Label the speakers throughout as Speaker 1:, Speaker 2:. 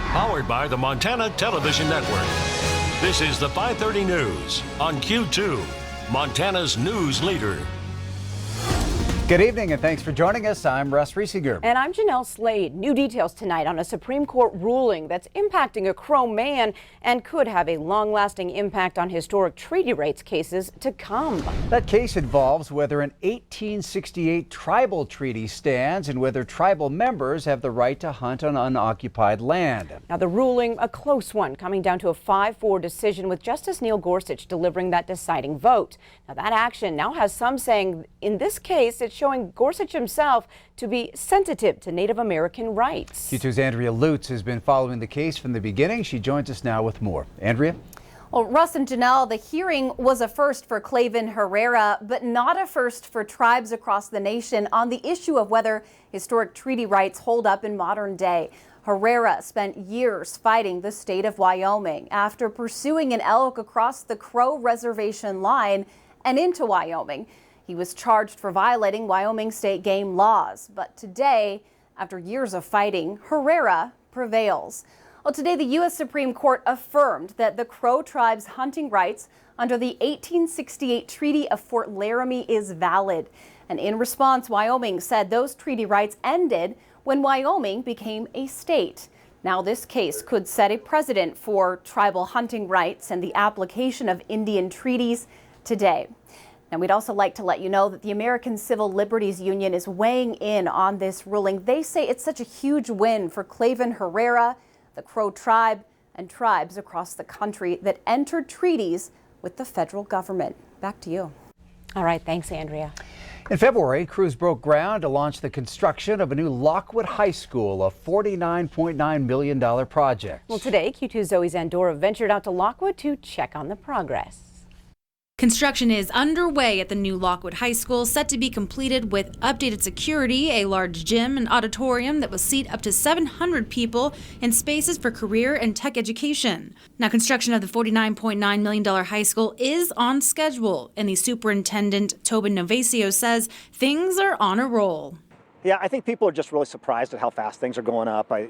Speaker 1: Powered by the Montana Television Network. This is the 5:30 News on Q2, Montana's news leader.
Speaker 2: Good evening and thanks for joining us. I'm Russ Riesiger.
Speaker 3: And I'm Jeanelle Slade. New details tonight on a Supreme Court ruling that's impacting a Crow man and could have a long-lasting impact on historic treaty rights cases to come.
Speaker 2: That case involves whether an 1868 tribal treaty stands and whether tribal members have the right to hunt on unoccupied land.
Speaker 3: Now the ruling, a close one, coming down to a 5-4 decision with Justice Neil Gorsuch delivering that deciding vote. Now that action now has some saying in this case it's showing Gorsuch himself to be sensitive to Native American rights.
Speaker 2: Q2's Andrea Lutz has been following the case from the beginning. She joins us now with more. Andrea?
Speaker 4: Well, Russ and Jeanelle, the hearing was a first for Clavin Herrera, but not a first for tribes across the nation on the issue of whether historic treaty rights hold up in modern day. Herrera spent years fighting the state of Wyoming after pursuing an elk across the Crow Reservation line and into Wyoming. He was charged for violating Wyoming state game laws. But today, after years of fighting, Herrera prevails. Well, today, the U.S. Supreme Court affirmed that the Crow tribe's hunting rights under the 1868 Treaty of Fort Laramie is valid. And in response, Wyoming said those treaty rights ended when Wyoming became a state. Now, this case could set a precedent for tribal hunting rights and the application of Indian treaties today. And we'd also like to let you know that the American Civil Liberties Union is weighing in on this ruling. They say it's such a huge win for Clavin Herrera, the Crow tribe, and tribes across the country that entered treaties with the federal government. Back to you.
Speaker 3: All right, thanks, Andrea.
Speaker 2: In February, crews broke ground to launch the construction of a new Lockwood High School, a $49.9 million project.
Speaker 3: Well, today, Q2's Zoe Zandora ventured out to Lockwood to check on the progress.
Speaker 5: Construction is underway at the new Lockwood High School, set to be completed with updated security, a large gym, and auditorium that will seat up to 700 people, and spaces for career and tech education. Now, construction of the $49.9 million high school is on schedule, and the superintendent, Tobin Novasio, says things are on a roll.
Speaker 6: Yeah, I think people are just really surprised at how fast things are going up. A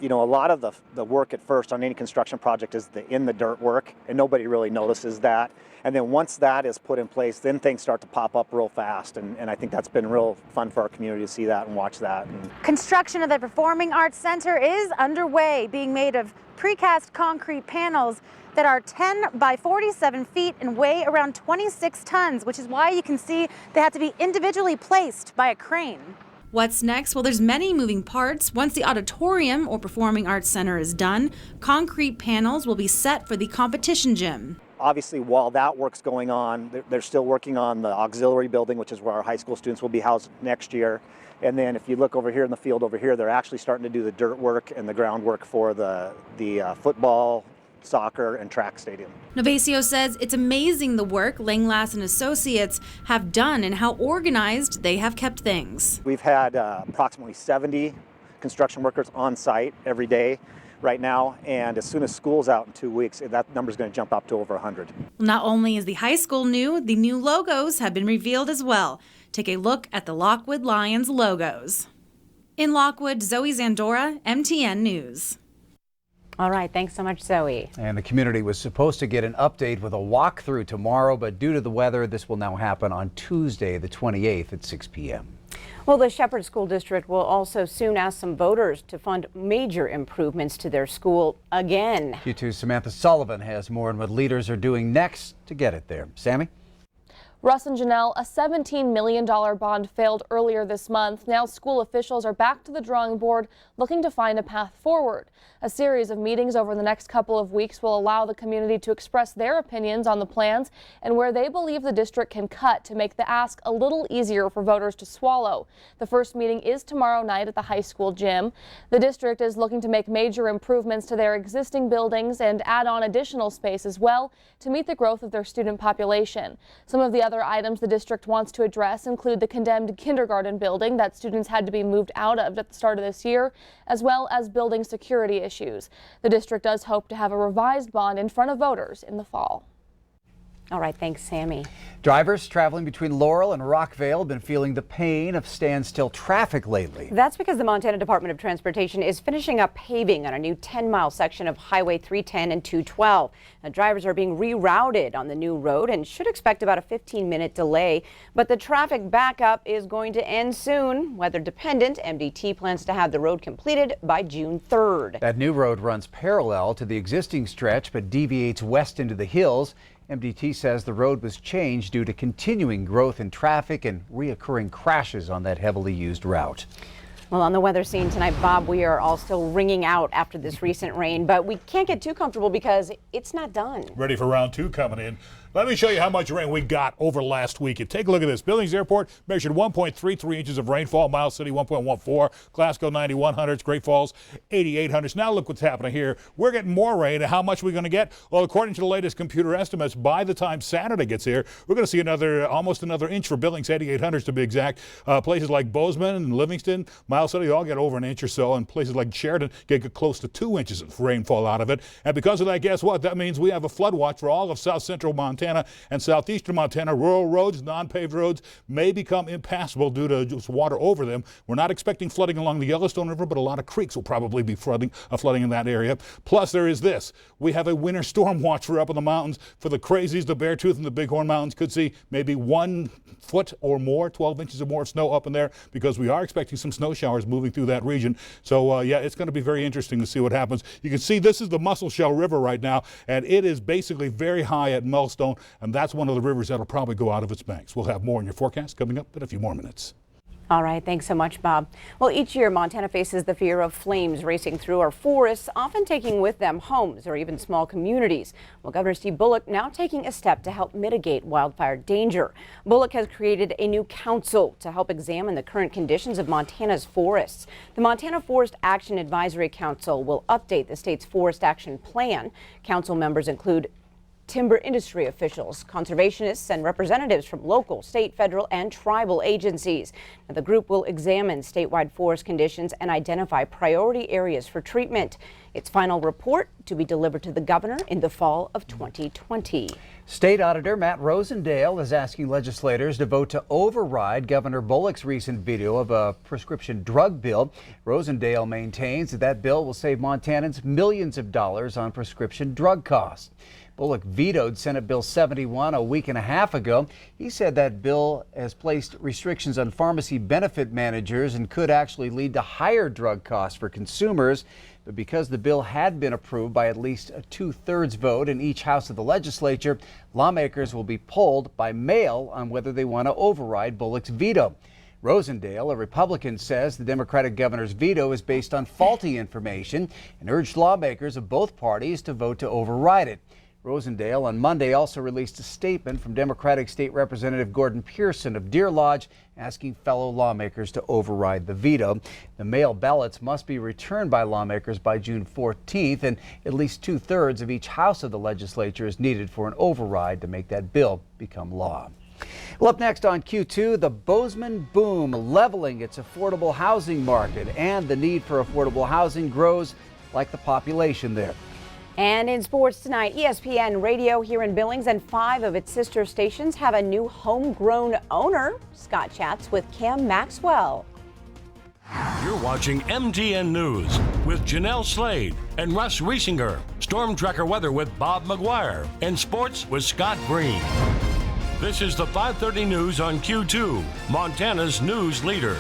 Speaker 6: lot of the work at first on any construction project is the in the dirt work, and nobody really notices that. And then once that is put in place, then things start to pop up real fast. And I think that's been real fun for our community to see that and watch that.
Speaker 7: Construction of the Performing Arts Center is underway, being made of precast concrete panels that are 10 by 47 feet and weigh around 26 tons, which is why you can see they have to be individually placed by a crane.
Speaker 5: What's next? Well, there's many moving parts. Once the auditorium or Performing Arts Center is done, concrete panels will be set for the competition gym.
Speaker 6: Obviously, while that work's going on, they're still working on the auxiliary building, which is where our high school students will be housed next year. And then if you look over here in the field over here, they're actually starting to do the dirt work and the groundwork for the football, soccer, and track stadium.
Speaker 5: Novasio says it's amazing the work Langlass and Associates have done and how organized they have kept things.
Speaker 6: We've had approximately 70 construction workers on site every day right now, and as soon as school's out in 2 weeks, that number's going to jump up to over 100.
Speaker 5: Not only is the high school new, the new logos have been revealed as well. Take a look at the Lockwood Lions logos. In Lockwood, Zoe Zandora, MTN News.
Speaker 3: All right, thanks so much, Zoe.
Speaker 2: And the community was supposed to get an update with a walkthrough tomorrow, but due to the weather, this will now happen on Tuesday, the 28th at 6 p.m.
Speaker 3: Well, the Shepherd School District will also soon ask some voters to fund major improvements to their school again.
Speaker 2: Q2's Samantha Sullivan has more on what leaders are doing next to get it there. Sammy?
Speaker 8: Russ and Jeanelle, a $17 million bond failed earlier this month. Now school officials are back to the drawing board looking to find a path forward. A series of meetings over the next couple of weeks will allow the community to express their opinions on the plans and where they believe the district can cut to make the ask a little easier for voters to swallow. The first meeting is tomorrow night at the high school gym. The district is looking to make major improvements to their existing buildings and add on additional space as well to meet the growth of their student population. Some of the other items the district wants to address include the condemned kindergarten building that students had to be moved out of at the start of this year, as well as building security issues. The district does hope to have a revised bond in front of voters in the fall.
Speaker 3: All right, thanks, Sammy.
Speaker 2: Drivers traveling between Laurel and Rockvale have been feeling the pain of standstill traffic lately.
Speaker 3: That's because the Montana Department of Transportation is finishing up paving on a new 10-mile section of Highway 310 and 212. Now, drivers are being rerouted on the new road and should expect about a 15-minute delay. But the traffic backup is going to end soon. Weather dependent, MDT plans to have the road completed by June 3rd.
Speaker 2: That new road runs parallel to the existing stretch but deviates west into the hills. MDT says the road was changed due to continuing growth in traffic and reoccurring crashes on that heavily used route.
Speaker 3: Well, on the weather scene tonight, Bob, we are all still wringing out after this recent rain, but we can't get too comfortable because it's not done.
Speaker 9: Ready for round 2 coming in. Let me show you how much rain we got over last week. And take a look at this. Billings Airport measured 1.33 inches of rainfall. Miles City 1.14. Glasgow 9100s. Great Falls 8800s. Now look what's happening here. We're getting more rain. How much are we going to get? Well, according to the latest computer estimates, by the time Saturday gets here, we're going to see almost another inch for Billings 8800s to be exact. Places like Bozeman and Livingston, Miles City all get over an inch or so, and places like Sheridan get close to 2 inches of rainfall out of it. And because of that, guess what? That means we have a flood watch for all of south central Montana and southeastern Montana. Rural roads, non-paved roads may become impassable due to just water over them. We're not expecting flooding along the Yellowstone River, but a lot of creeks will probably be flooding in that area. Plus, there is this. We have a winter storm watch for up in the mountains. For the Crazies, the Beartooth, and the Bighorn Mountains could see maybe 1 foot or more, 12 inches or more of snow up in there, because we are expecting some snow showers moving through that region. So, yeah, it's going to be very interesting to see what happens. You can see this is the Musselshell River right now, and it is basically very high at Millstone, and that's one of the rivers that'll probably go out of its banks. We'll have more in your forecast coming up in a few more minutes.
Speaker 3: All right, thanks so much, Bob. Well, each year Montana faces the fear of flames racing through our forests, often taking with them homes or even small communities. Well, Governor Steve Bullock now taking a step to help mitigate wildfire danger. Bullock has created a new council to help examine the current conditions of Montana's forests. The Montana Forest Action Advisory Council will update the state's Forest Action Plan. Council members include timber industry officials, conservationists, and representatives from local, state, federal, and tribal agencies. Now, the group will examine statewide forest conditions and identify priority areas for treatment. Its final report to be delivered to the governor in the fall of 2020.
Speaker 2: State Auditor Matt Rosendale is asking legislators to vote to override Governor Bullock's recent veto of a prescription drug bill. Rosendale maintains that bill will save Montanans millions of dollars on prescription drug costs. Bullock vetoed Senate Bill 71 a week and a half ago. He said that bill has placed restrictions on pharmacy benefit managers and could actually lead to higher drug costs for consumers. But because the bill had been approved by at least a 2/3 vote in each house of the legislature, lawmakers will be polled by mail on whether they want to override Bullock's veto. Rosendale, a Republican, says the Democratic governor's veto is based on faulty information and urged lawmakers of both parties to vote to override it. Rosendale on Monday also released a statement from Democratic State Representative Gordon Pearson of Deer Lodge asking fellow lawmakers to override the veto. The mail ballots must be returned by lawmakers by June 14th, and at least 2/3 of each house of the legislature is needed for an override to make that bill become law. Well, up next on Q2, the Bozeman boom leveling its affordable housing market, and the need for affordable housing grows like the population there.
Speaker 3: And in sports tonight, ESPN Radio here in Billings and 5 of its sister stations have a new homegrown owner. Scott chats with Cam Maxwell.
Speaker 1: You're watching MTN News with Jeanelle Slade and Russ Riesinger. Storm Tracker weather with Bob McGuire. And sports with Scott Green. This is the 5:30 news on Q2, Montana's news leader.